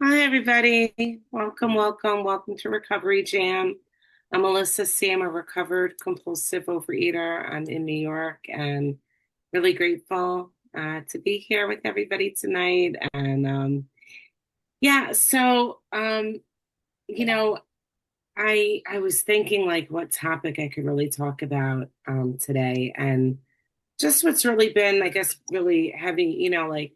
Hi, everybody. Welcome to Recovery Jam. I'm Melissa C. I'm a recovered compulsive overeater. I'm in New York and really grateful to be here with everybody tonight. Yeah, so you know, I was thinking like what topic I could really talk about today, and just what's really been, I guess, really heavy, like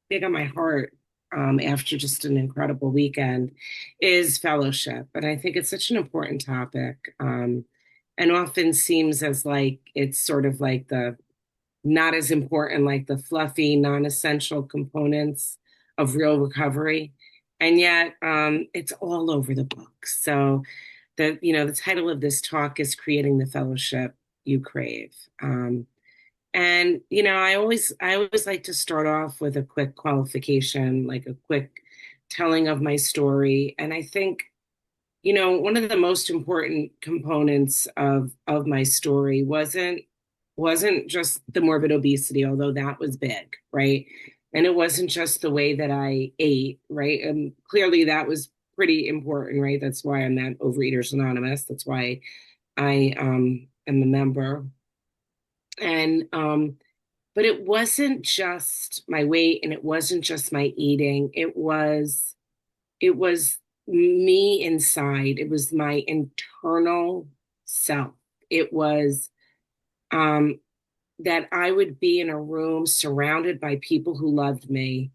big on my heart after just an incredible weekend is fellowship. And I think it's such an important topic and often seems as like it's sort of like the not as important, like the fluffy, non essential components of real recovery. And yet it's all over the book. So, the title of this talk is Creating the Fellowship You Crave. I always like to start off with a quick qualification, like a quick telling of my story. And I think, one of the most important components of my story wasn't just the morbid obesity, although that was big, right? And it wasn't just the way that I ate, right? And clearly that was pretty important, right? That's why I'm at Overeaters Anonymous. That's why I am a member. And but it wasn't just my weight and it wasn't just my eating. It was me inside. It was my internal self. It was um that I would be in a room surrounded by people who loved me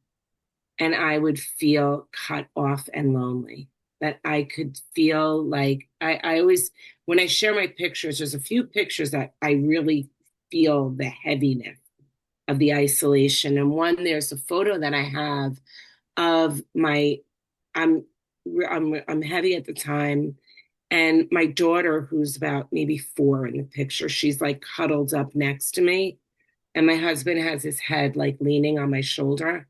and I would feel cut off and lonely. That I could feel like I always, when I share my pictures, there's a few pictures that I really feel the heaviness of the isolation. And one, there's a photo that I have of my, I'm, I'm heavy at the time, and my daughter, who's about maybe 4 in the picture, she's like cuddled up next to me, and my husband has his head like leaning on my shoulder,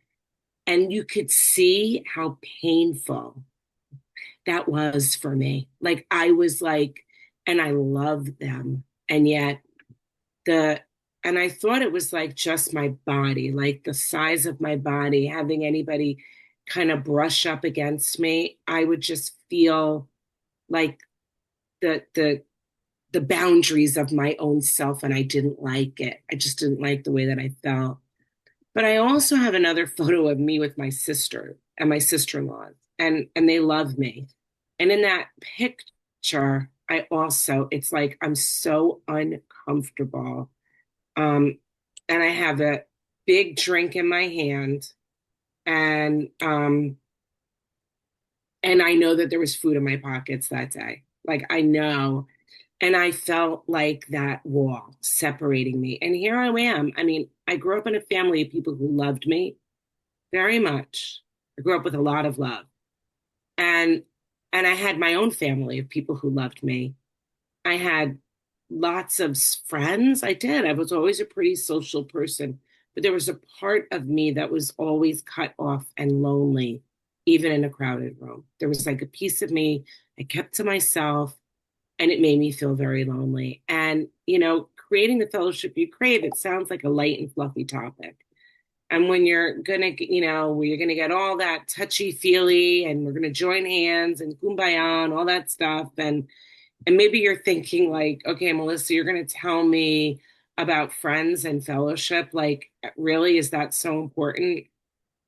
and you could see how painful that was for me. Like I was like, and I loved them, and yet the and I thought it was like just my body, like the size of my body, having anybody kind of brush up against me, I would just feel like the the boundaries of my own self, and I didn't like it. I just didn't like the way that I felt. But I also have another photo of me with my sister and my sister-in-law, and they love me. And in that picture, I also, it's like I'm so uncomfortable, um, and I have a big drink in my hand, and and I know that there was food in my pockets that day. Like I know, and I felt like that wall separating me. And here I am. I mean, I grew up in a family of people who loved me very much. I grew up with a lot of love, and I had my own family of people who loved me. I had lots of friends. I did. I was always a pretty social person, but there was a part of me that was always cut off and lonely, even in a crowded room. There was like a piece of me I kept to myself, and it made me feel very lonely. And, creating the fellowship you crave, it sounds like a light and fluffy topic. And when you're gonna, where you're gonna get all that touchy feely, and we're gonna join hands and kumbaya and all that stuff, and maybe you're thinking like, okay, Melissa, you're going to tell me about friends and fellowship. Like, really, is that so important?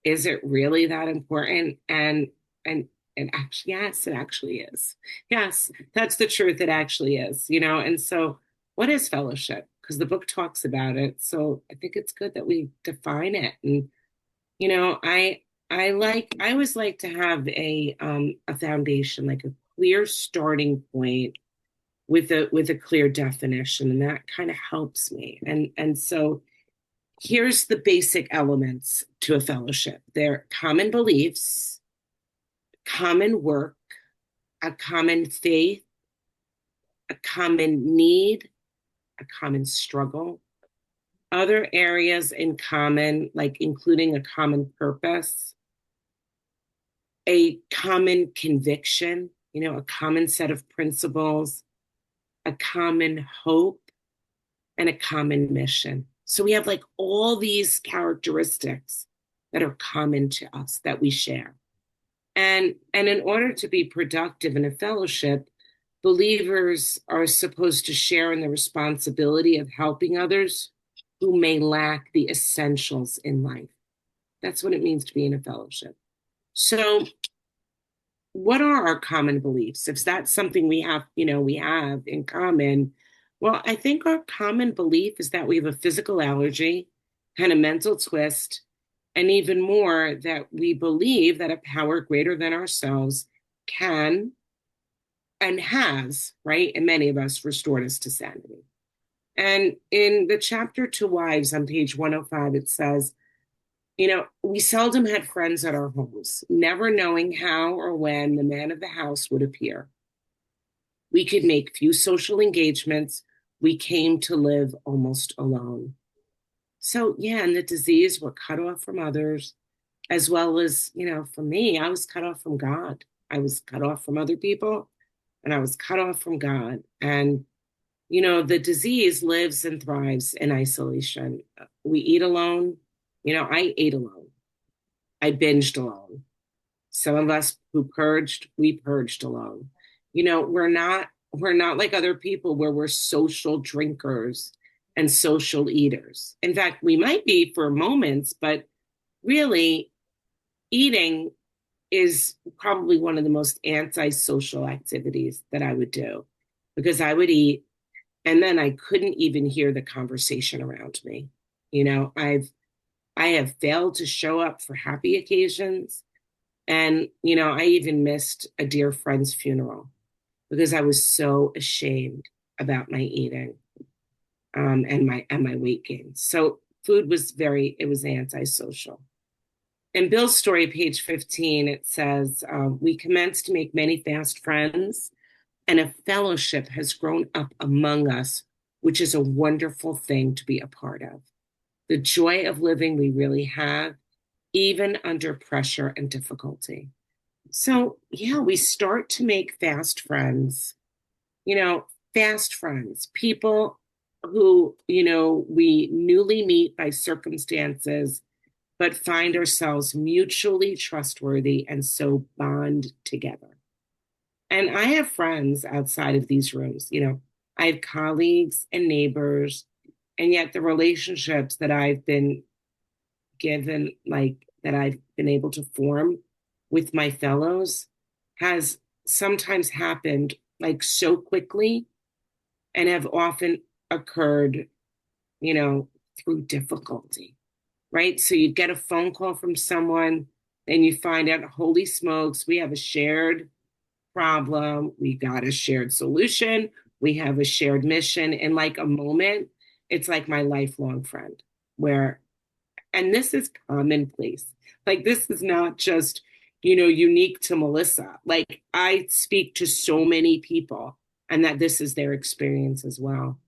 Is it really that important? And and actually, yes, it actually is. Yes, that's the truth. It actually is. And so, what is fellowship? Because the book talks about it. So I think it's good that we define it. And I always like to have a foundation, like a clear starting point with a clear definition, and that kind of helps me. And so here's the basic elements to a fellowship. They're common beliefs, common work, a common faith, a common need, a common struggle, other areas in common, like including a common purpose, a common conviction, a common set of principles, a common hope, and a common mission. So we have like all these characteristics that are common to us that we share. And in order to be productive in a fellowship, believers are supposed to share in the responsibility of helping others who may lack the essentials in life. That's what it means to be in a fellowship. So, what are our common beliefs? If that's something we have in common, well, I think our common belief is that we have a physical allergy and a mental twist, and even more, that we believe that a power greater than ourselves can and has, right, and many of us restored us to sanity. And in the chapter to wives on page 105, it says, we seldom had friends at our homes, never knowing how or when the man of the house would appear. We could make few social engagements. We came to live almost alone. So, yeah, and the disease, we're cut off from others, as well as, for me, I was cut off from God. I was cut off from other people, and I was cut off from God. And, the disease lives and thrives in isolation. We eat alone. I ate alone. I binged alone. Some of us who purged, we purged alone. We're not like other people where we're social drinkers and social eaters. In fact, we might be for moments, but really eating is probably one of the most antisocial activities that I would do, because I would eat and then I couldn't even hear the conversation around me. I have failed to show up for happy occasions. And, I even missed a dear friend's funeral because I was so ashamed about my eating, and my weight gain. So food was it was antisocial. In Bill's story, page 15, it says, we commenced to make many fast friends, and a fellowship has grown up among us, which is a wonderful thing to be a part of. The joy of living we really have, even under pressure and difficulty. So, yeah, we start to make fast friends, fast friends, people who, we newly meet by circumstances, but find ourselves mutually trustworthy and so bond together. And I have friends outside of these rooms, I have colleagues and neighbors, and yet the relationships that I've been given, like that I've been able to form with my fellows, has sometimes happened like so quickly and have often occurred, you know, through difficulty, right? So you get a phone call from someone and you find out, holy smokes, we have a shared problem, we got a shared solution, we have a shared mission. In like a moment, it's like my lifelong friend, where, and this is commonplace. Like, this is not just, unique to Melissa. Like, I speak to so many people, and that this is their experience as well.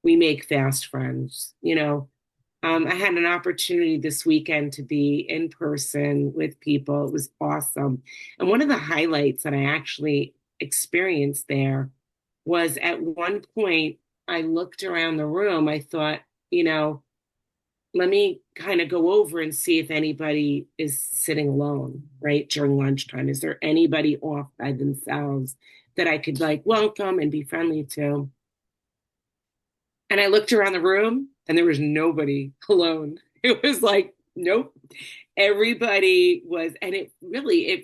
We make fast friends. I had an opportunity this weekend to be in person with people. It was awesome. And one of the highlights that I actually experienced there was, at one point, I looked around the room. I thought, let me kind of go over and see if anybody is sitting alone, right, during lunchtime. Is there anybody off by themselves that I could like welcome and be friendly to? And I looked around the room and there was nobody alone. It was like, nope. Everybody was, and it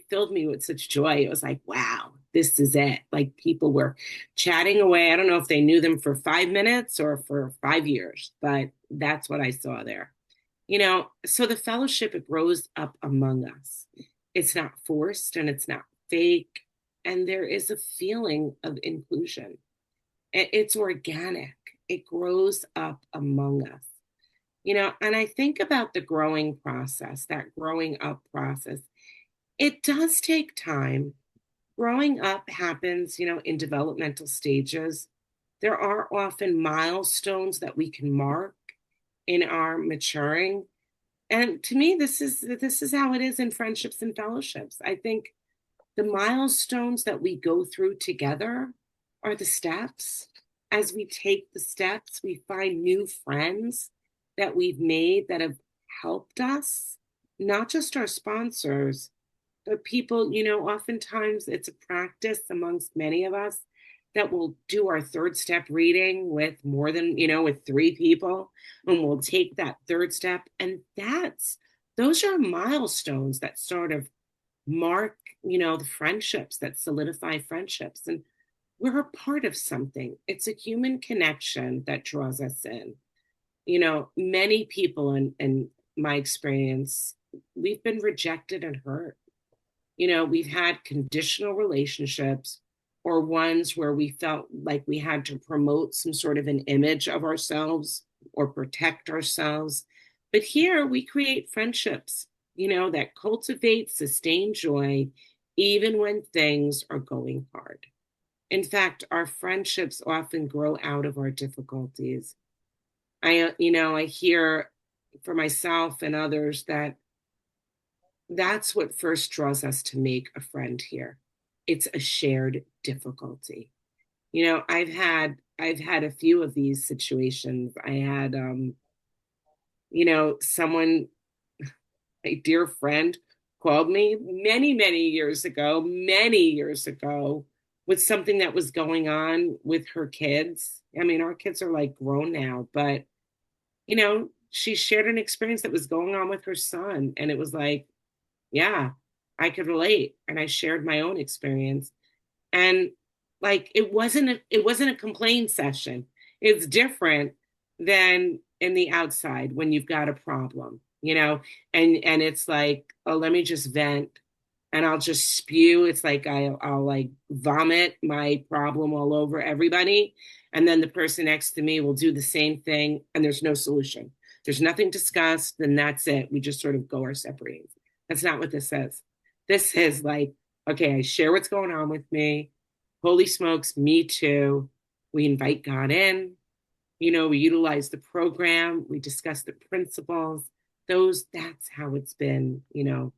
filled me with such joy. It was like, wow, this is it. Like, people were chatting away. I don't know if they knew them for 5 minutes or for 5 years, but that's what I saw there. So the fellowship, it grows up among us. It's not forced and it's not fake. And there is a feeling of inclusion. It's organic. It grows up among us. And I think about the growing process, that growing up process. It does take time. Growing up happens, in developmental stages. There are often milestones that we can mark in our maturing. And to me, this is how it is in friendships and fellowships. I think the milestones that we go through together are the steps. As we take the steps, we find new friends that we've made that have helped us, not just our sponsors, people, oftentimes it's a practice amongst many of us that we'll do our third step reading with more than, with three people, and we'll take that third step. And those are milestones that sort of mark, the friendships that solidify friendships. And we're a part of something. It's a human connection that draws us in. Many people in my experience, we've been rejected and hurt. We've had conditional relationships or ones where we felt like we had to promote some sort of an image of ourselves or protect ourselves. But here we create friendships, that cultivate sustained joy, even when things are going hard. In fact, our friendships often grow out of our difficulties. I hear for myself and others that's what first draws us to make a friend here. It's a shared difficulty. I've had a few of these situations. I had someone, a dear friend, called me many years ago, with something that was going on with her kids. I mean, our kids are like grown now, but she shared an experience that was going on with her son, and it was like, yeah, I could relate. And I shared my own experience. And like it wasn't a complaint session. It's different than in the outside when you've got a problem, and it's like, oh, let me just vent and I'll just spew. It's like I'll like vomit my problem all over everybody. And then the person next to me will do the same thing, and there's no solution. There's nothing discussed, then that's it. We just sort of go our separate ways. That's not what this says. This is like, okay, I share what's going on with me. Holy smokes, me too. We invite God in. We utilize the program. We discuss the principles. That's how it's been. And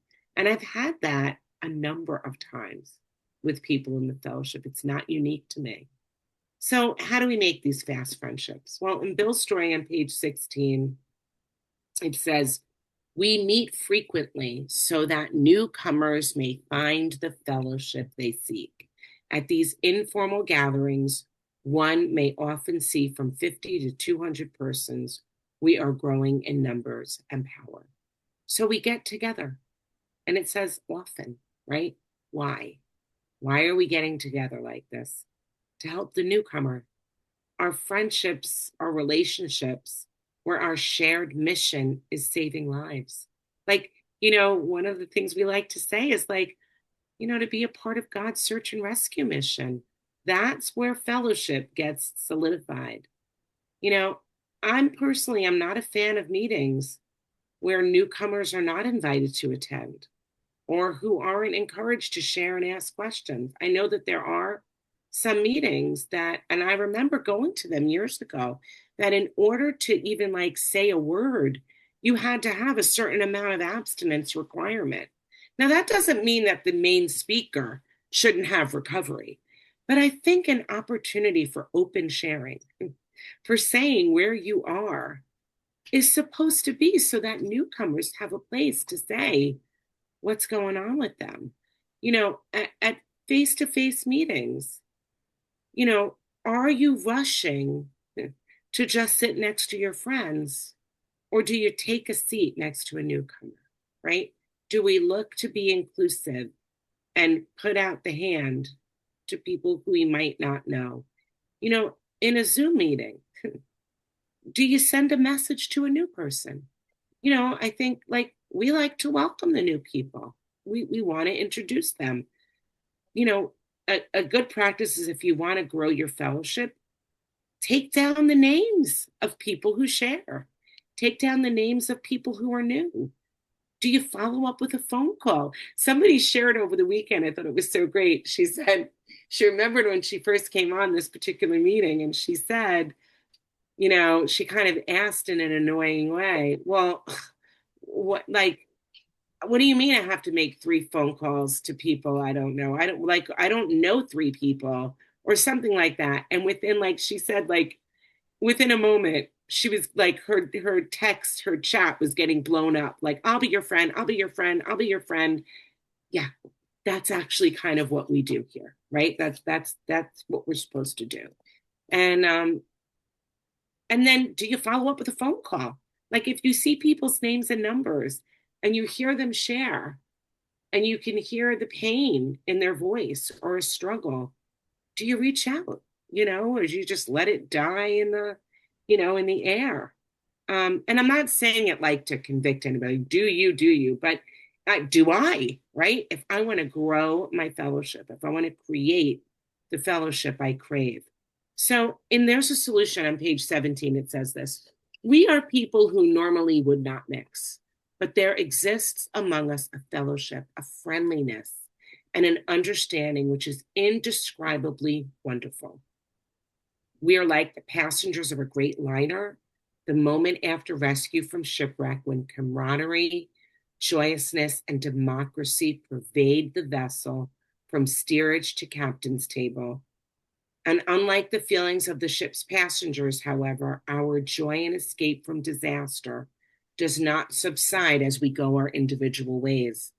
I've had that a number of times with people in the fellowship. It's not unique to me. So how do we make these fast friendships? Well, in Bill's story on page 16, it says, we meet frequently so that newcomers may find the fellowship they seek. At these informal gatherings, one may often see from 50 to 200 persons. We are growing in numbers and power. So we get together. And it says often, right? Why? Why are we getting together like this? To help the newcomer. Our friendships, our relationships, where our shared mission is saving lives. Like, one of the things we like to say is like, to be a part of God's search and rescue mission. That's where fellowship gets solidified. I'm not a fan of meetings where newcomers are not invited to attend or who aren't encouraged to share and ask questions. I know that there are some meetings and I remember going to them years ago, that in order to even like say a word, you had to have a certain amount of abstinence requirement. Now, that doesn't mean that the main speaker shouldn't have recovery, but I think an opportunity for open sharing, for saying where you are, is supposed to be so that newcomers have a place to say what's going on with them. At face-to-face meetings, are you rushing to just sit next to your friends, or do you take a seat next to a newcomer, right? Do we look to be inclusive and put out the hand to people who we might not know? In a Zoom meeting, do you send a message to a new person? I think like we like to welcome the new people. We want to introduce them. A good practice is, if you want to grow your fellowship, take down the names of people who share. Take down the names of people who are new. Do you follow up with a phone call? Somebody shared over the weekend, I thought it was so great. She said she remembered when she first came on this particular meeting, and she said, she kind of asked in an annoying way, well, what do you mean I have to make 3 phone calls to people I don't know? I don't know 3 people or something like that. And within, like she said, like within a moment, she was like, her text, her chat was getting blown up. Like, I'll be your friend. I'll be your friend. I'll be your friend. Yeah, that's actually kind of what we do here, right? That's what we're supposed to do. And and then do you follow up with a phone call? Like if you see people's names and numbers and you hear them share and you can hear the pain in their voice or a struggle, do you reach out, or do you just let it die in in the air? And I'm not saying it like to convict anybody. Do you? But do I, right? If I want to grow my fellowship, if I want to create the fellowship I crave. So, in There's a Solution on page 17, it says this: we are people who normally would not mix, but there exists among us a fellowship, a friendliness, and an understanding which is indescribably wonderful. We are like the passengers of a great liner, the moment after rescue from shipwreck, when camaraderie, joyousness, and democracy pervade the vessel from steerage to captain's table. And unlike the feelings of the ship's passengers, however, our joy and escape from disaster does not subside as we go our individual ways.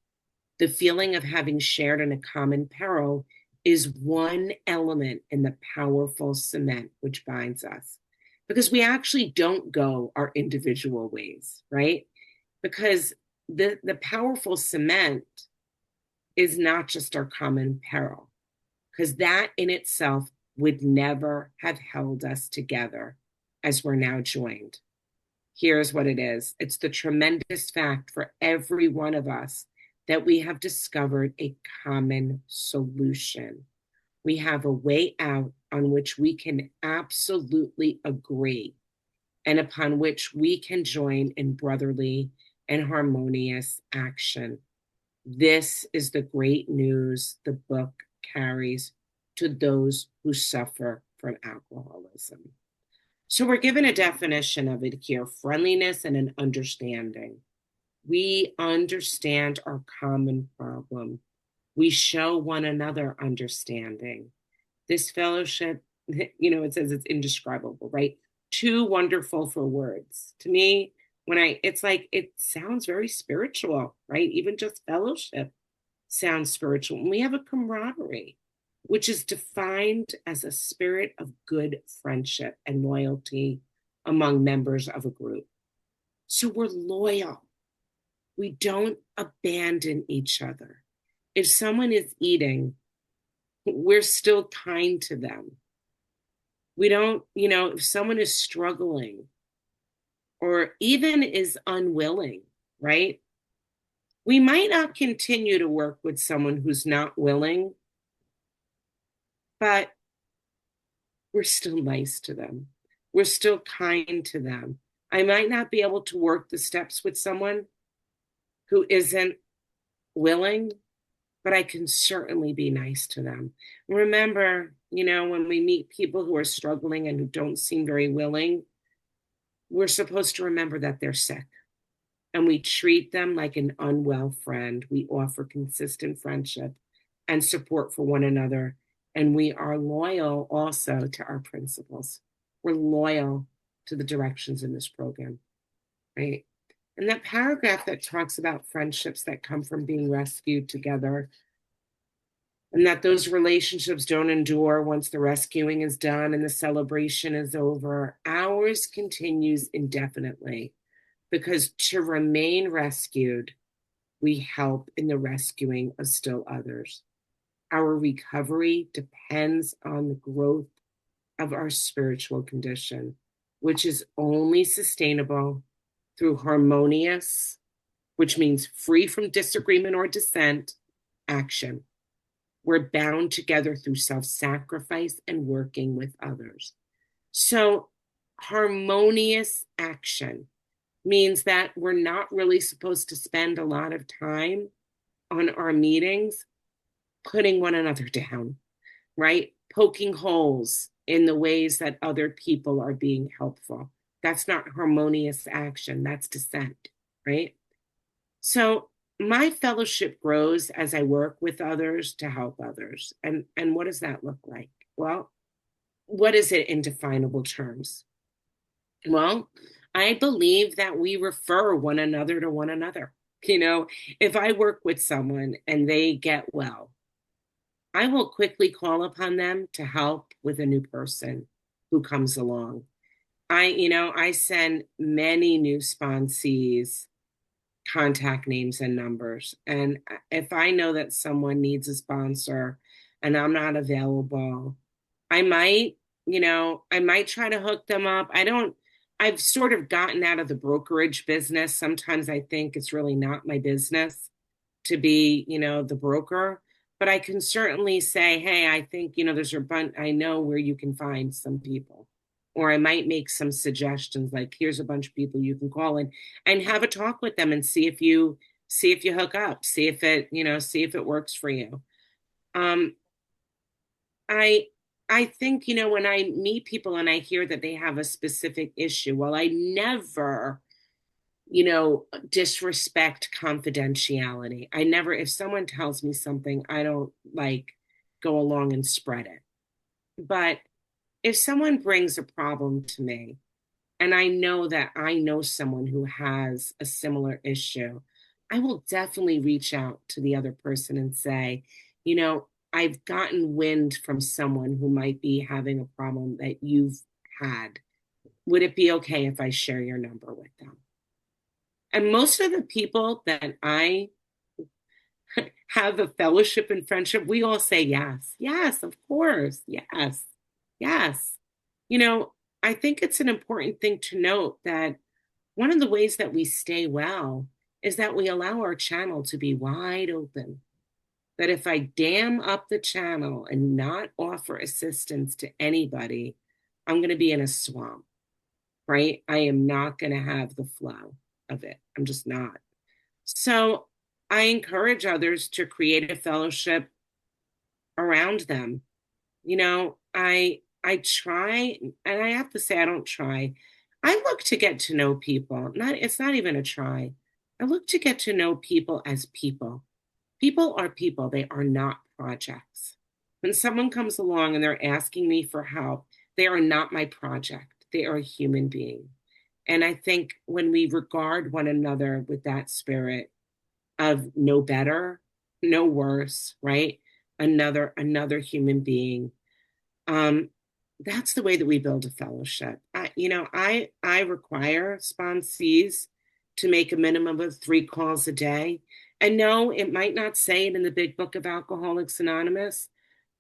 The feeling of having shared in a common peril is one element in the powerful cement which binds us. Because we actually don't go our individual ways, right? Because the powerful cement is not just our common peril, because that in itself would never have held us together as we're now joined. Here's what it is: it's the tremendous fact for every one of us that we have discovered a common solution. We have a way out on which we can absolutely agree and upon which we can join in brotherly and harmonious action. This is the great news the book carries to those who suffer from alcoholism. So we're given a definition of it here: friendliness and an understanding. We understand our common problem. We show one another understanding. This fellowship, it says it's indescribable, right? Too wonderful for words. To me, it's like, it sounds very spiritual, right? Even just fellowship sounds spiritual. And we have a camaraderie, which is defined as a spirit of good friendship and loyalty among members of a group. So we're loyal. We don't abandon each other. If someone is eating, we're still kind to them. We don't, if someone is struggling or even is unwilling, right? We might not continue to work with someone who's not willing, but we're still nice to them. We're still kind to them. I might not be able to work the steps with someone who isn't willing, but I can certainly be nice to them. Remember, when we meet people who are struggling and who don't seem very willing, we're supposed to remember that they're sick, and we treat them like an unwell friend. We offer consistent friendship and support for one another, and we are loyal also to our principles. We're loyal to the directions in this program, right? And that paragraph that talks about friendships that come from being rescued together, and that those relationships don't endure once the rescuing is done and the celebration is over, ours continues indefinitely, because to remain rescued, we help in the rescuing of still others. Our recovery depends on the growth of our spiritual condition, which is only sustainable through harmonious, which means free from disagreement or dissent, action. We're bound together through self-sacrifice and working with others. So harmonious action means that we're not really supposed to spend a lot of time on our meetings putting one another down, right? Poking holes in the ways that other people are being helpful. That's not harmonious action, that's dissent, right? So my fellowship grows as I work with others to help others. And what does that look like? Well, what is it in definable terms? Well, I believe that we refer one another to one another. You know, if I work with someone and they get well, I will quickly call upon them to help with a new person who comes along. I send many new sponsees contact names and numbers. And if I know that someone needs a sponsor and I'm not available, I might, I might try to hook them up. I've sort of gotten out of the brokerage business. Sometimes I think it's really not my business to be, the broker. But I can certainly say, hey, I think, there's a bunch, I know where you can find some people. Or I might make some suggestions like, here's a bunch of people you can call and have a talk with them and see if you hook up, see if it works for you. Um, I I think, when I meet people and I hear that they have a specific issue, well, I never disrespect confidentiality. I never, if someone tells me something, I don't like go along and spread it. But if someone brings a problem to me and I know that I know someone who has a similar issue, I will definitely reach out to the other person and say, I've gotten wind from someone who might be having a problem that you've had. Would it be okay if I share your number with them? And most of the people that I have a fellowship and friendship, we all say yes. Yes, of course. Yes. Yes. You know, I think it's an important thing to note that one of the ways that we stay well is that we allow our channel to be wide open. That if I dam up the channel and not offer assistance to anybody, I'm going to be in a swamp, right? I am not going to have the flow of it. I'm just not. So I encourage others to create a fellowship around them. I try, and I have to say I don't try. I look to get to know people. Not It's not even a try. I look to get to know people as people. People are people. They are not projects. When someone comes along and they're asking me for help, they are not my project. They are a human being. And I think when we regard one another with that spirit of no better, no worse, right? Another human being. Um, that's the way that we build a fellowship. I require sponsees to make a minimum of 3 calls a day. And no, it might not say it in the big book of Alcoholics Anonymous,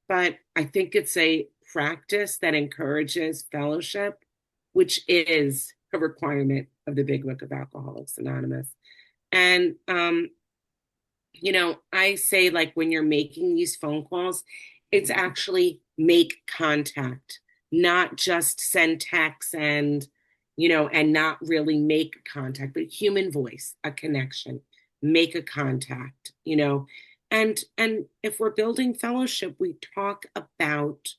but I think it's a practice that encourages fellowship, which is a requirement of the big book of Alcoholics Anonymous. And I say, like, when you're making these phone calls, it's actually make contact, not just send texts and not really make contact, but human voice, a connection, make a contact, and if we're building fellowship, we talk about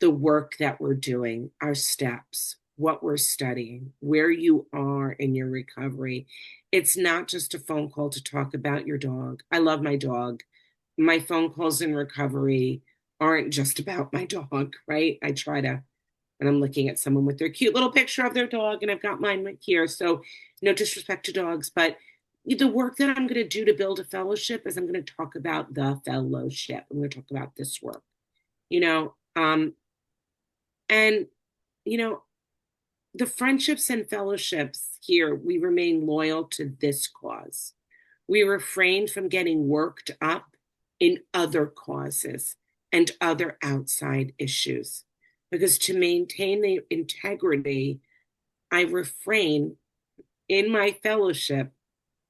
the work that we're doing, our steps, what we're studying, where you are in your recovery. It's not just a phone call to talk about your dog. I love my dog. My phone calls in recovery aren't just about my dog, right? I try to, and I'm looking at someone with their cute little picture of their dog, and I've got mine right here. So, no disrespect to dogs, but the work that I'm going to do to build a fellowship is I'm going to talk about the fellowship. I'm going to talk about this work, you know, um, and you know, the friendships and fellowships here, we remain loyal to this cause. We refrain from getting worked up in other causes and other outside issues. Because to maintain the integrity, I refrain in my fellowship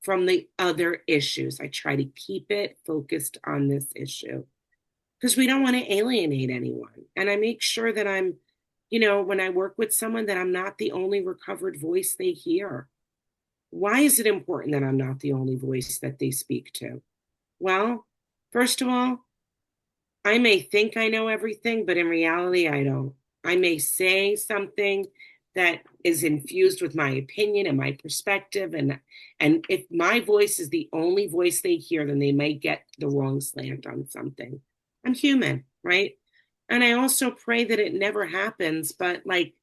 from the other issues. I try to keep it focused on this issue because we don't want to alienate anyone. And I make sure that when I work with someone, that I'm not the only recovered voice they hear. Why is it important that I'm not the only voice that they speak to? Well, first of all, I may think I know everything, but in reality, I don't. I may say something that is infused with my opinion and my perspective, and if my voice is the only voice they hear, then they might get the wrong slant on something. I'm human, right? And I also pray that it never happens, but like,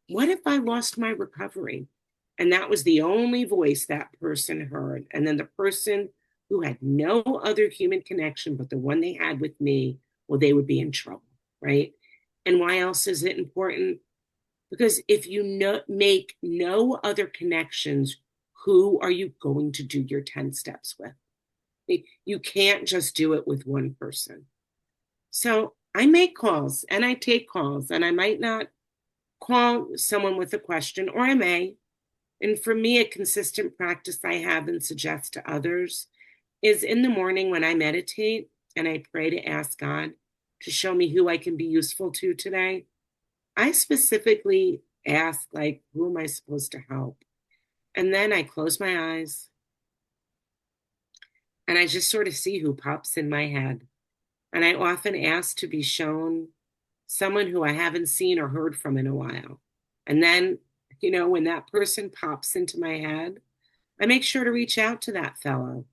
what if I lost my recovery? And that was the only voice that person heard. And then the person who had no other human connection but the one they had with me, well, they would be in trouble, right? And why else is it important? Because if you make no other connections, who are you going to do your 10 steps with? You can't just do it with one person. So I make calls and I take calls, and I might not call someone with a question, or I may. And for me, a consistent practice I have and suggest to others is in the morning when I meditate and I pray to ask God to show me who I can be useful to today. I specifically ask, like, who am I supposed to help? And then I close my eyes and I just sort of see who pops in my head. And I often ask to be shown someone who I haven't seen or heard from in a while. And then, when that person pops into my head, I make sure to reach out to that fellow.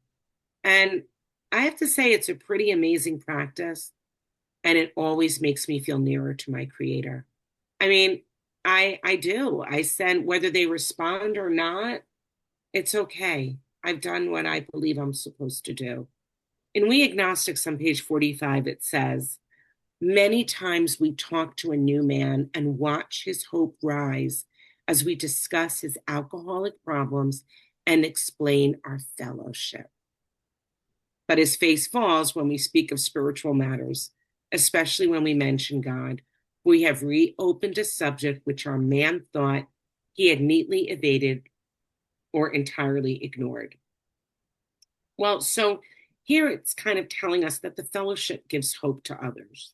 And I have to say, it's a pretty amazing practice. And it always makes me feel nearer to my creator. I mean, I do. I send, whether they respond or not, it's okay. I've done what I believe I'm supposed to do. In We Agnostics on page 45, it says, many times we talk to a new man and watch his hope rise as we discuss his alcoholic problems and explain our fellowship. But his face falls when we speak of spiritual matters, especially when we mention God. We have reopened a subject which our man thought he had neatly evaded or entirely ignored. Well, so here it's kind of telling us that the fellowship gives hope to others.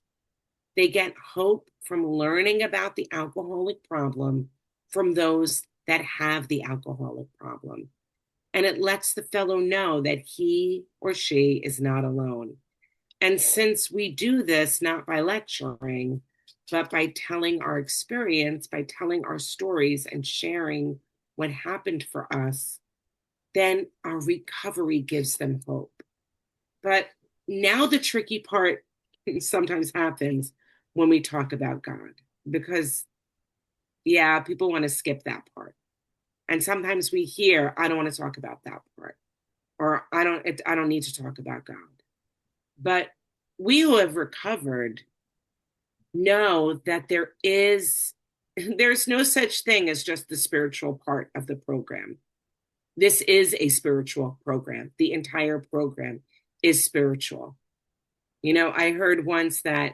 They get hope from learning about the alcoholic problem from those that have the alcoholic problem. And it lets the fellow know that he or she is not alone. And since we do this not by lecturing, but by telling our experience, by telling our stories and sharing what happened for us, then our recovery gives them hope. But now the tricky part sometimes happens when we talk about God, because, yeah, people want to skip that part. And sometimes we hear, I don't want to talk about that part, or I don't need to talk about God. But we who have recovered know that there's no such thing as just the spiritual part of the program. This is a spiritual program. The entire program is spiritual. I heard once that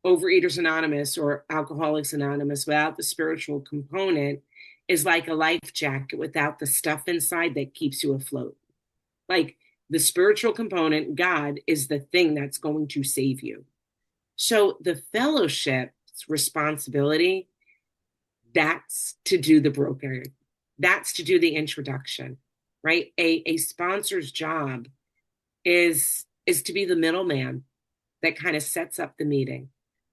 Overeaters Anonymous or Alcoholics Anonymous without the spiritual component is like a life jacket without the stuff inside that keeps you afloat. Like, the spiritual component, God, is the thing that's going to save you. So the fellowship's responsibility, that's to do the broker. That's to do the introduction, right? A sponsor's job is to be the middleman that kind of sets up the meeting,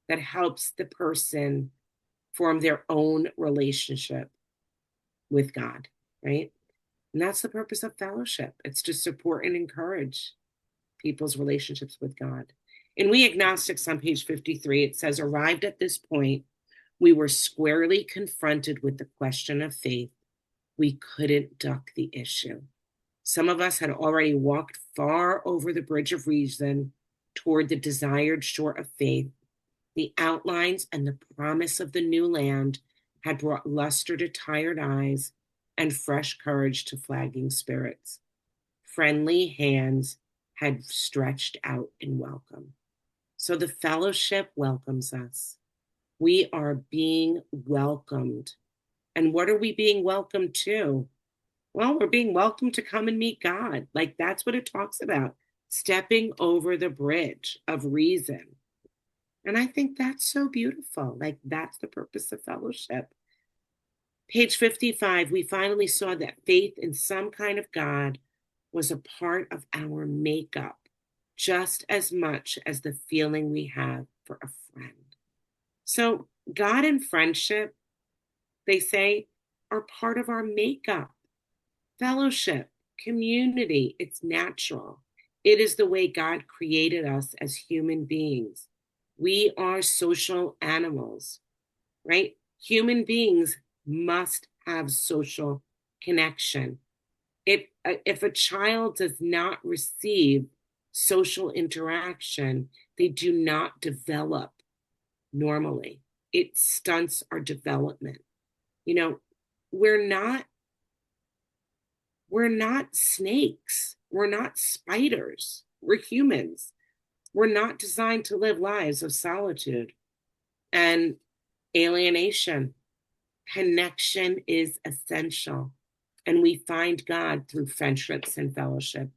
that helps the person form their own relationship with God, right? And that's the purpose of fellowship. It's to support and encourage people's relationships with God. In We Agnostics on page 53, it says, arrived at this point, we were squarely confronted with the question of faith. We couldn't duck the issue. Some of us had already walked far over the bridge of reason toward the desired shore of faith. The outlines and the promise of the new land had brought luster to tired eyes and fresh courage to flagging spirits. Friendly hands had stretched out in welcome. So the fellowship welcomes us. We are being welcomed. And what are we being welcomed to? Well, we're being welcomed to come and meet God. Like, that's what it talks about, stepping over the bridge of reason. And I think that's so beautiful. Like, that's the purpose of fellowship. Page 55, we finally saw that faith in some kind of God was a part of our makeup, just as much as the feeling we have for a friend. So God and friendship, they say, are part of our makeup. Fellowship, community, it's natural. It is the way God created us as human beings. We are social animals, right? Human beings must have social connection. If a child does not receive social interaction, they do not develop normally. It stunts our development. You know, we're not we're not snakes. We're not spiders. We're humans. We're not designed to live lives of solitude and alienation. Connection is essential. And we find God through friendships and fellowship.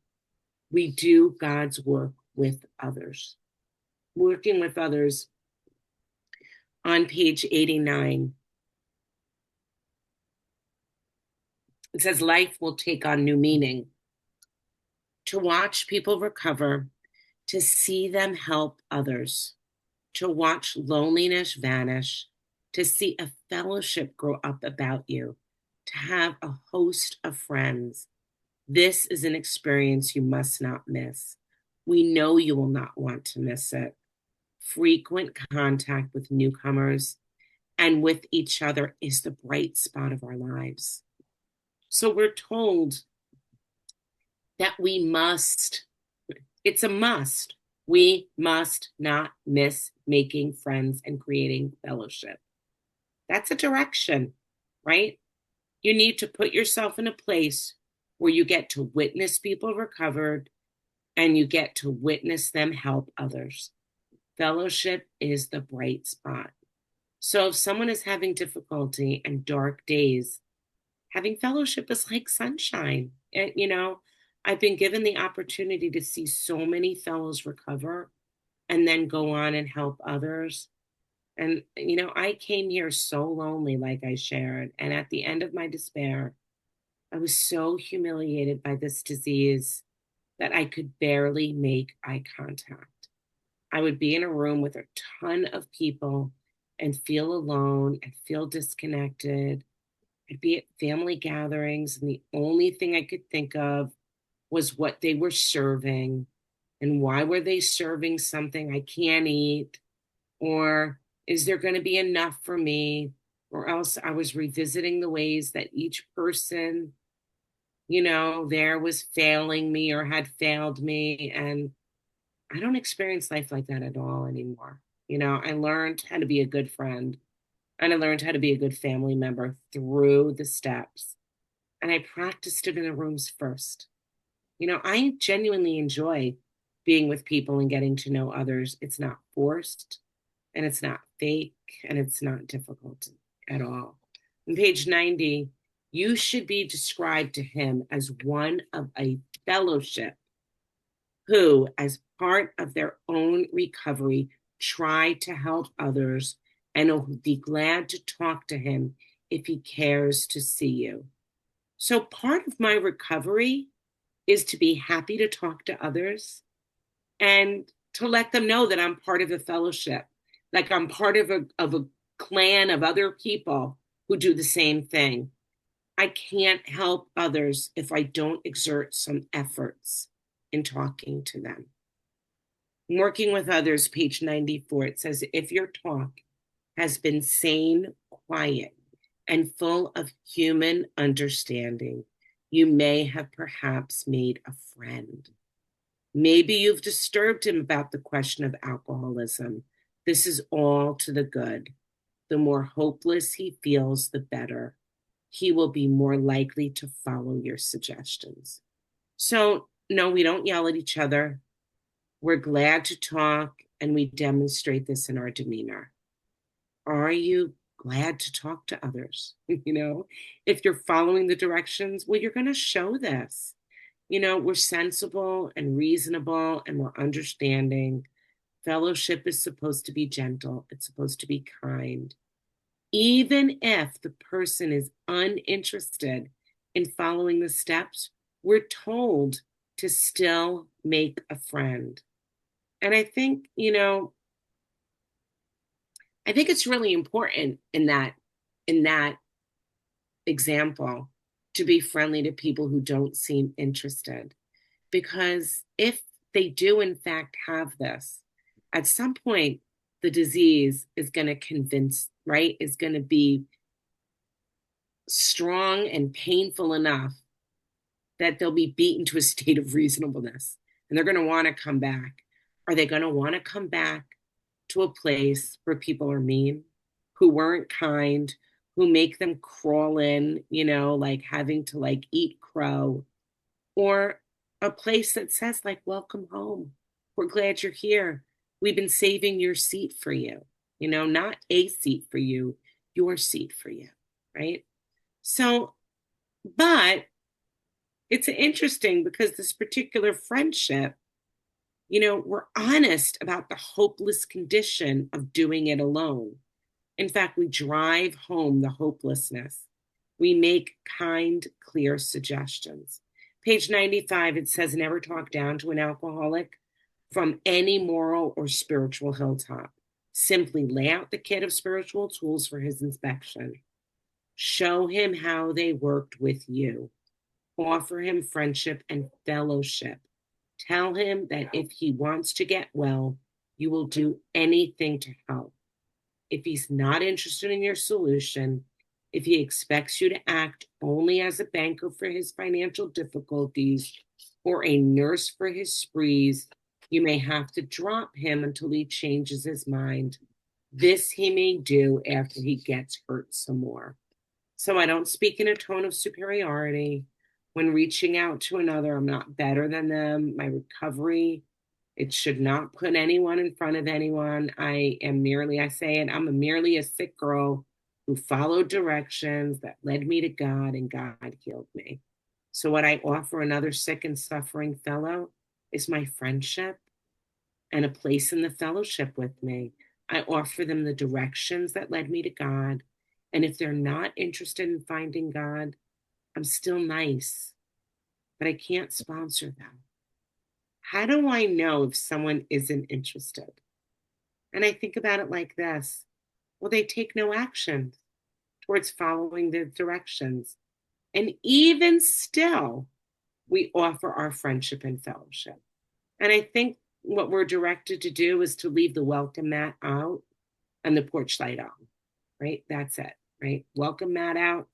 We do God's work with others. Working with others on page 89. It says life will take on new meaning. To watch people recover, to see them help others, to watch loneliness vanish, to see a fellowship grow up about you, to have a host of friends. This is an experience you must not miss. We know you will not want to miss it. Frequent contact with newcomers and with each other is the bright spot of our lives. So we're told that we must, it's a must. We must not miss making friends and creating fellowship. That's a direction, right? You need to put yourself in a place where you get to witness people recovered and you get to witness them help others. Fellowship is the bright spot. So if someone is having difficulty and dark days, having fellowship is like sunshine. And, I've been given the opportunity to see so many fellows recover and then go on and help others. And, I came here so lonely, like I shared. And at the end of my despair, I was so humiliated by this disease that I could barely make eye contact. I would be in a room with a ton of people and feel alone and feel disconnected. I'd be at family gatherings, and the only thing I could think of was what they were serving and why were they serving something I can't eat, or is there going to be enough for me? Or else I was revisiting the ways that each person, there was failing me or had failed me. And I don't experience life like that at all anymore. I learned how to be a good friend and I learned how to be a good family member through the steps. And I practiced it in the rooms first. I genuinely enjoy being with people and getting to know others. It's not forced and it's not fake and it's not difficult at all. On page 90, you should be described to him as one of a fellowship who, as part of their own recovery, try to help others and will be glad to talk to him if he cares to see you. So part of my recovery is to be happy to talk to others and to let them know that I'm part of a fellowship, like I'm part of a clan of other people who do the same thing. I can't help others if I don't exert some efforts in talking to them. Working with others, page 94, it says, if your talk has been sane, quiet, and full of human understanding, you may have perhaps made a friend. Maybe you've disturbed him about the question of alcoholism. This is all to the good. The more hopeless he feels, the better. He will be more likely to follow your suggestions. So, no, we don't yell at each other. We're glad to talk, and we demonstrate this in our demeanor. Are you glad to talk to others? If you're following the directions, well, you're going to show this. We're sensible and reasonable and we're understanding. Fellowship is supposed to be gentle. It's supposed to be kind. Even if the person is uninterested in following the steps, we're told to still make a friend. And I think it's really important in that example to be friendly to people who don't seem interested. Because if they do in fact have this, at some point the disease is going to convince, right? Is going to be strong and painful enough that they'll be beaten to a state of reasonableness and they're going to want to come back. Are they going to want to come back to a place where people are mean, who weren't kind, who make them crawl in, like having to like eat crow, or a place that says like, welcome home. We're glad you're here. We've been saving your seat for you, not a seat for you, your seat for you, right? So, but it's interesting because this particular friendship, we're honest about the hopeless condition of doing it alone. In fact, we drive home the hopelessness. We make kind, clear suggestions. Page 95, it says, never talk down to an alcoholic from any moral or spiritual hilltop. Simply lay out the kit of spiritual tools for his inspection. Show him how they worked with you. Offer him friendship and fellowship. Tell him that if he wants to get well, you will do anything to help. If he's not interested in your solution, if he expects you to act only as a banker for his financial difficulties or a nurse for his sprees, you may have to drop him until he changes his mind. This he may do after he gets hurt some more. So I don't speak in a tone of superiority. When reaching out to another, I'm not better than them. My recovery, it should not put anyone in front of anyone. I say it, I'm merely a sick girl who followed directions that led me to God, and God healed me. So what I offer another sick and suffering fellow is my friendship and a place in the fellowship with me. I offer them the directions that led me to God. And if they're not interested in finding God, I'm still nice, but I can't sponsor them. How do I know if someone isn't interested? And I think about it like this. Well, they take no action towards following the directions. And even still, we offer our friendship and fellowship. And I think what we're directed to do is to leave the welcome mat out and the porch light on, right? That's it, right? Welcome mat out,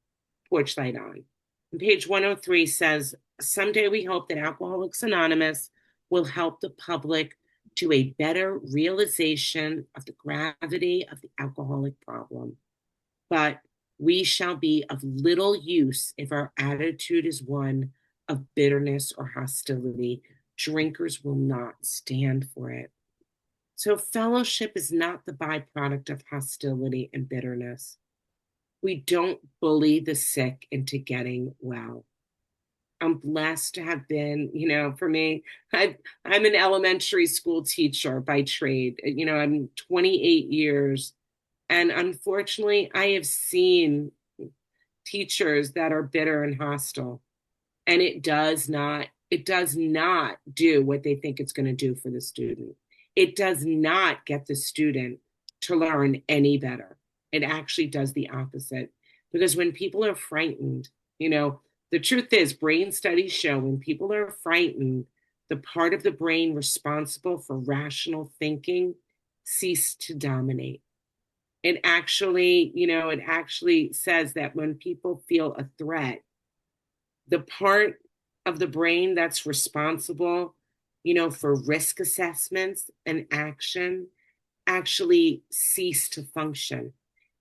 porch light on. And page 103 says, someday we hope that Alcoholics Anonymous will help the public to a better realization of the gravity of the alcoholic problem. But we shall be of little use if our attitude is one of bitterness or hostility. Drinkers will not stand for it. So fellowship is not the byproduct of hostility and bitterness. We don't bully the sick into getting well. I'm blessed to have been, for me, I'm an elementary school teacher by trade. I'm 28 years. And unfortunately, I have seen teachers that are bitter and hostile. And it does not do what they think it's going to do for the student. It does not get the student to learn any better. It actually does the opposite. Because when people are frightened, the truth is, brain studies show when people are frightened, the part of the brain responsible for rational thinking cease to dominate. It actually says that when people feel a threat, the part of the brain that's responsible, for risk assessments and action actually cease to function.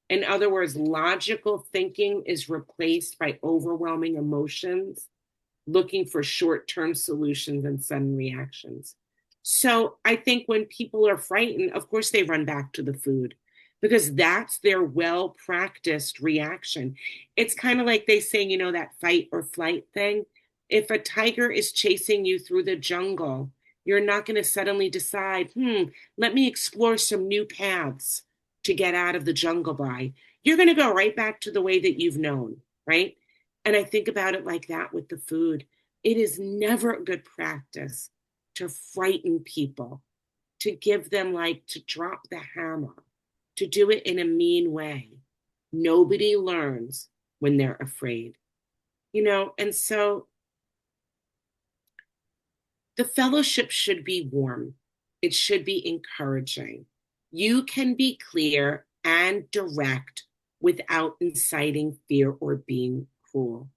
In other words, logical thinking is replaced by overwhelming emotions, looking for short-term solutions and sudden reactions. So I think when people are frightened, of course, they run back to the food because that's their well-practiced reaction. It's kind of like they say, that fight or flight thing. If a tiger is chasing you through the jungle, you're not going to suddenly decide, let me explore some new paths to get out of the jungle by. You're going to go right back to the way that you've known, right? And I think about it like that with the food. It is never a good practice to frighten people, to give them to drop the hammer, to do it in a mean way. Nobody learns when they're afraid, and so the fellowship should be warm. It should be encouraging. You can be clear and direct without inciting fear or being cruel.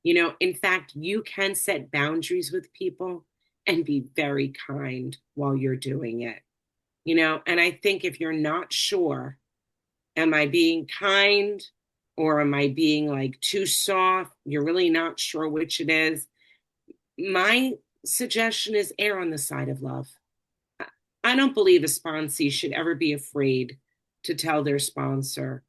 In fact, you can set boundaries with people and be very kind while you're doing it. And I think if you're not sure, am I being kind or am I being like too soft? You're really not sure which it is. My suggestion is err on the side of love. I don't believe a sponsee should ever be afraid to tell their sponsor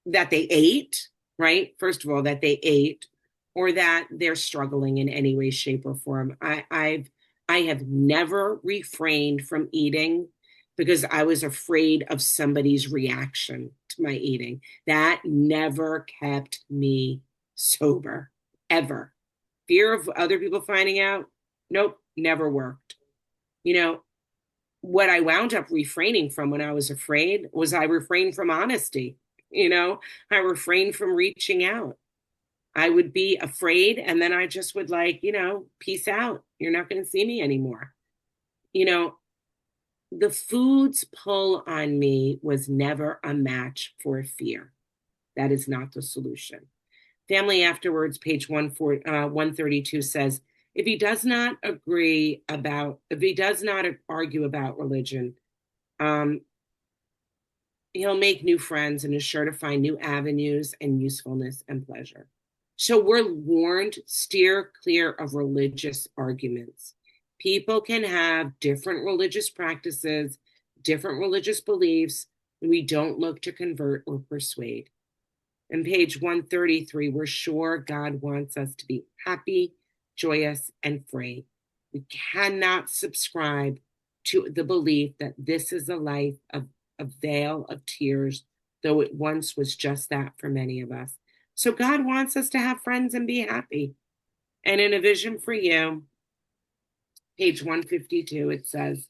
that they ate, right? First of all, that they ate, or that they're struggling in any way, shape, or form. I have never refrained from eating because I was afraid of somebody's reaction to my eating. That never kept me sober, ever. Fear of other people finding out, nope, never worked. You know, what I wound up refraining from when I was afraid was I refrained from honesty. I refrained from reaching out. I would be afraid and then I just would peace out. You're not going to see me anymore. You know, the food's pull on me was never a match for fear. That is not the solution. Family Afterwards, page 132 says, if he does not argue about religion, he'll make new friends and is sure to find new avenues and usefulness and pleasure. So we're warned, steer clear of religious arguments. People can have different religious practices, different religious beliefs, and we don't look to convert or persuade. On page 133, we're sure God wants us to be happy, joyous, and free. We cannot subscribe to the belief that this is a life of a veil of tears, though it once was just that for many of us. So God wants us to have friends and be happy. And in A Vision for You, page 152, it says,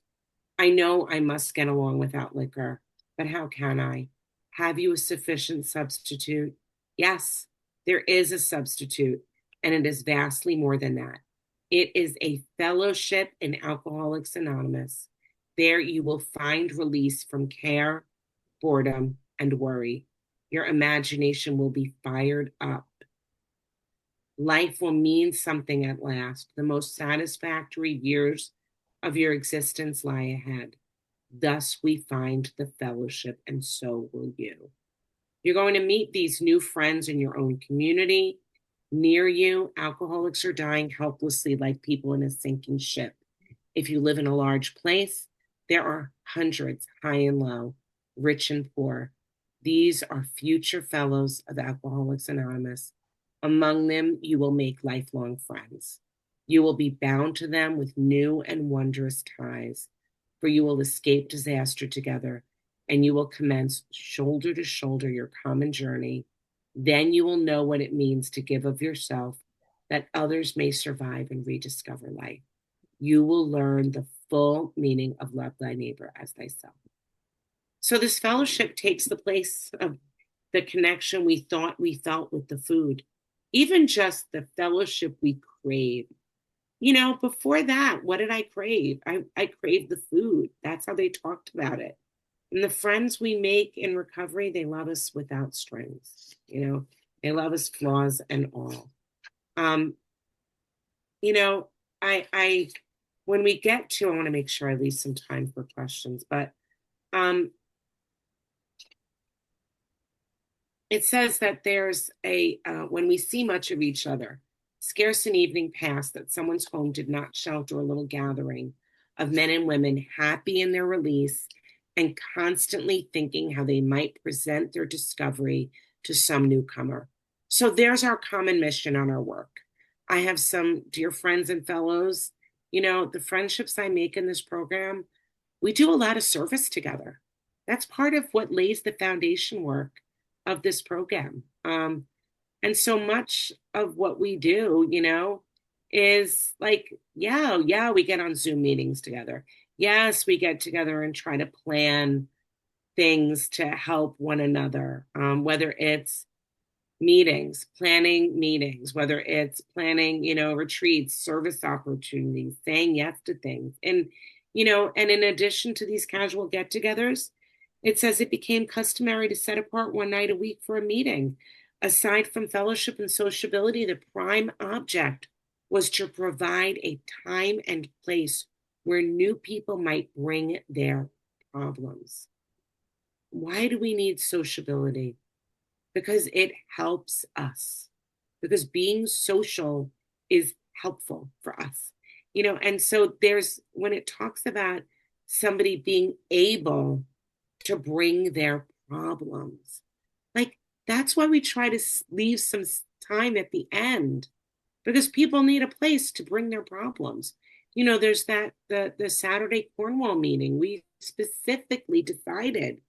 I know I must get along without liquor, but how can I? Have you a sufficient substitute? Yes, there is a substitute, and it is vastly more than that. It is a fellowship in Alcoholics Anonymous. There you will find release from care, boredom, and worry. Your imagination will be fired up. Life will mean something at last. The most satisfactory years of your existence lie ahead. Thus we find the fellowship, and so will you. You're going to meet these new friends in your own community. Near you, alcoholics are dying helplessly like people in a sinking ship. If you live in a large place, there are hundreds, high and low, rich and poor. These are future fellows of Alcoholics Anonymous. Among them, you will make lifelong friends. You will be bound to them with new and wondrous ties, for you will escape disaster together, and you will commence shoulder to shoulder your common journey. Then you will know what it means to give of yourself, that others may survive and rediscover life. You will learn the full meaning of love thy neighbor as thyself. So this fellowship takes the place of the connection we thought we felt with the food, even just the fellowship we crave. Before that, what did I crave? I craved the food. That's how they talked about it. And the friends we make in recovery, they love us without strings. They love us flaws and all. I when we get to, I want to make sure I leave some time for questions, but it says that there's when we see much of each other, scarce an evening passed that someone's home did not shelter a little gathering of men and women happy in their release and constantly thinking how they might present their discovery to some newcomer. So there's our common mission on our work. I have some dear friends and fellows. The friendships I make in this program, we do a lot of service together. That's part of what lays the foundation work of this program. And so much of what we do, is like, yeah, we get on Zoom meetings together. Yes, we get together and try to plan things to help one another, whether it's planning meetings, whether it's planning, retreats, service opportunities, saying yes to things. And in addition to these casual get-togethers, It says it became customary to set apart one night a week for a meeting. Aside from fellowship and sociability, the prime object was to provide a time and place where new people might bring their problems. Why do we need sociability? Because it helps us. Because being social is helpful for us. And so there's when it talks about somebody being able to bring their problems. Like, that's why we try to leave some time at the end because people need a place to bring their problems. There's the Saturday Cornwall meeting. We specifically decided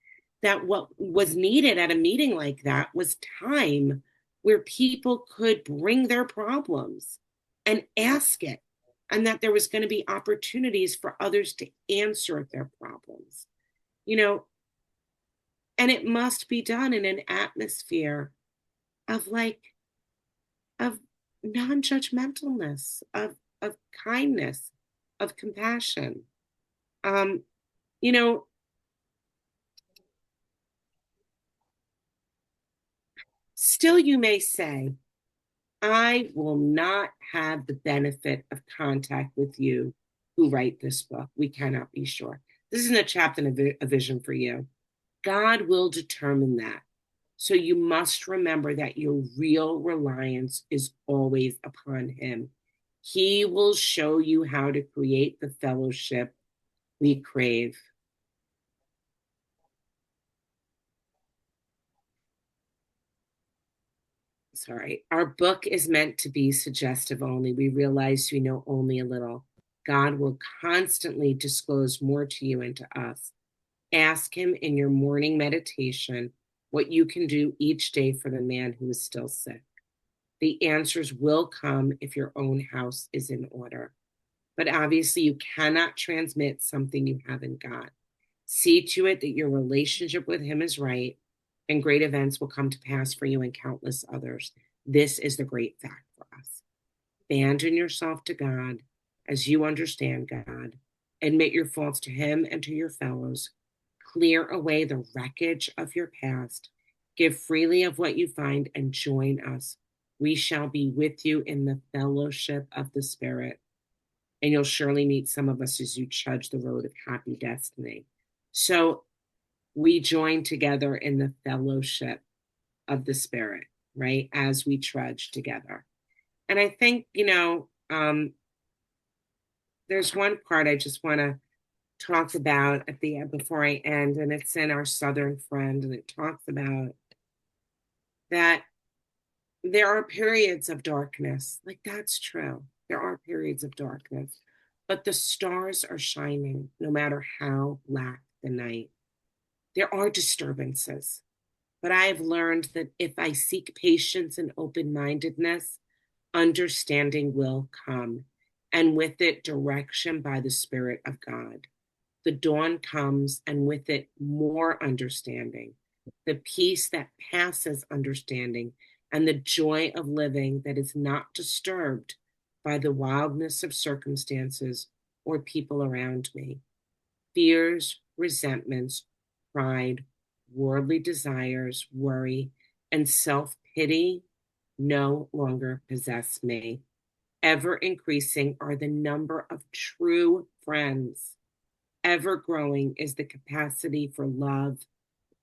that what was needed at a meeting like that was time where people could bring their problems and ask it, and that there was going to be opportunities for others to answer their problems. You know, and it must be done in an atmosphere of of non-judgmentalness, of kindness, of compassion. um you know Still you may say, I will not have the benefit of contact with you who write this book. We cannot be sure. This isn't a chapter and a vision for you. God will determine that. So you must remember that your real reliance is always upon Him. He will show you how to create the fellowship we crave. Sorry. Our book is meant to be suggestive only. We realize we know only a little. God will constantly disclose more to you and to us. Ask Him in your morning meditation what you can do each day for the man who is still sick. The answers will come if your own house is in order. But obviously, you cannot transmit something you haven't got. See to it that your relationship with Him is right, and great events will come to pass for you and countless others. This is the great fact for us. Abandon yourself to God as you understand God. Admit your faults to Him and to your fellows. Clear away the wreckage of your past. Give freely of what you find and join us. We shall be with you in the fellowship of the Spirit, and you'll surely meet some of us as you trudge the road of happy destiny. So we join together in the fellowship of the Spirit, right? As we trudge together. And I think, there's one part I just want to talk about at the end before I end, and it's in our Southern Friend, and it talks about that there are periods of darkness. Like, that's true. There are periods of darkness, but the stars are shining no matter how black the night. There are disturbances, but I have learned that if I seek patience and open mindedness, understanding will come, and with it, direction by the Spirit of God. The dawn comes, and with it, more understanding, the peace that passes understanding, and the joy of living that is not disturbed by the wildness of circumstances or people around me. Fears, resentments, pride, worldly desires, worry, and self pity no longer possess me. Ever increasing are the number of true friends. Ever growing is the capacity for love.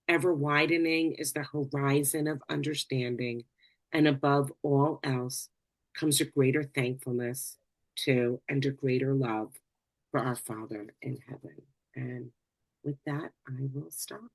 Ever widening is the horizon of understanding. And above all else comes a greater thankfulness to and a greater love for our Father in heaven. And with that, I will stop.